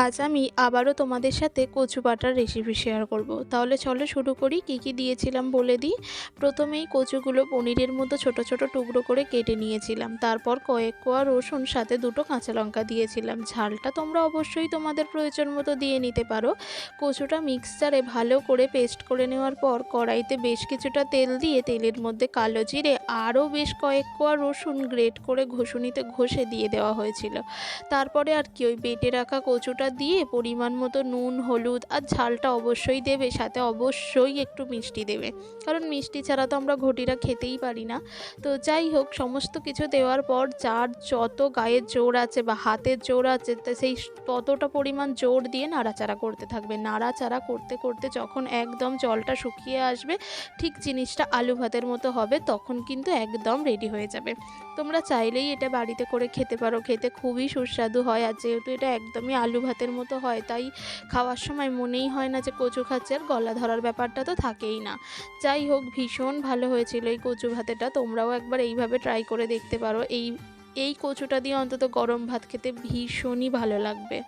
আজ আমি আবারও তোমাদের সাথে কচু বাটার রেসিপি শেয়ার করব। তাহলে চলো শুরু করি। কি কি দিয়েছিলাম বলে দিই। প্রথমেই কচুগুলো পনিরের মতো ছোট ছোট টুকরো করে কেটে নিয়েছিলাম। তারপর কয়েক কোয়া রসুন, সাথে দুটো কাঁচা লঙ্কা দিয়েছিলাম। ঝালটা তোমরা অবশ্যই তোমাদের প্রয়োজন মতো দিয়ে নিতে পারো। কচুটা মিক্সচারে ভালো করে পেস্ট করে নেওয়ার পর কড়াইতে বেশ কিছুটা তেল দিয়ে তেলের মধ্যে কালো জিরে আরও বেশ কয়েক কোয়া রসুন গ্রেট করে ঘষুনিতে ঘষে দিয়ে দেওয়া হয়েছিল। তারপরে আর কি ওই বেটে রাখা কচুটা দিয়ে পরিমাণ মতো নুন, হলুদ আর ঝালটা অবশ্যই দেবে, সাথে অবশ্যই একটু মিষ্টি দেবে, কারণ মিষ্টি ছাড়া তো আমরা ঘটিটা খেতেই পারি না। তো যাই হোক, সমস্ত কিছু দেওয়ার পর যার যত গায়ের জোর আছে বা হাতের জোর আছে সেই ততটা পরিমাণ জোর দিয়ে নাড়াচাড়া করতে থাকবে। নাড়াচাড়া করতে করতে যখন একদম জলটা শুকিয়ে আসবে, ঠিক জিনিসটা আলু ভাতের মতো হবে, তখন কিন্তু একদম রেডি হয়ে যাবে। তোমরা চাইলেই এটা বাড়িতে করে খেতে পারো, খেতে খুবই সুস্বাদু হয়। আর যেহেতু এটা একদমই আলু ভাতের মতো হয়, তাই খাওয়ার সময় মনেই হয় না যে কচু খাচ্ছে, আর গলা ধরার ব্যাপারটা তো থাকেই না। যাই হোক, ভীষণ ভালো হয়েছিল এই কচু ভাতেটা। তোমরাও একবার এইভাবে ট্রাই করে দেখতে পারো। এই কচুটা দিয়ে অন্তত গরম ভাত খেতে ভীষণই ভালো লাগবে।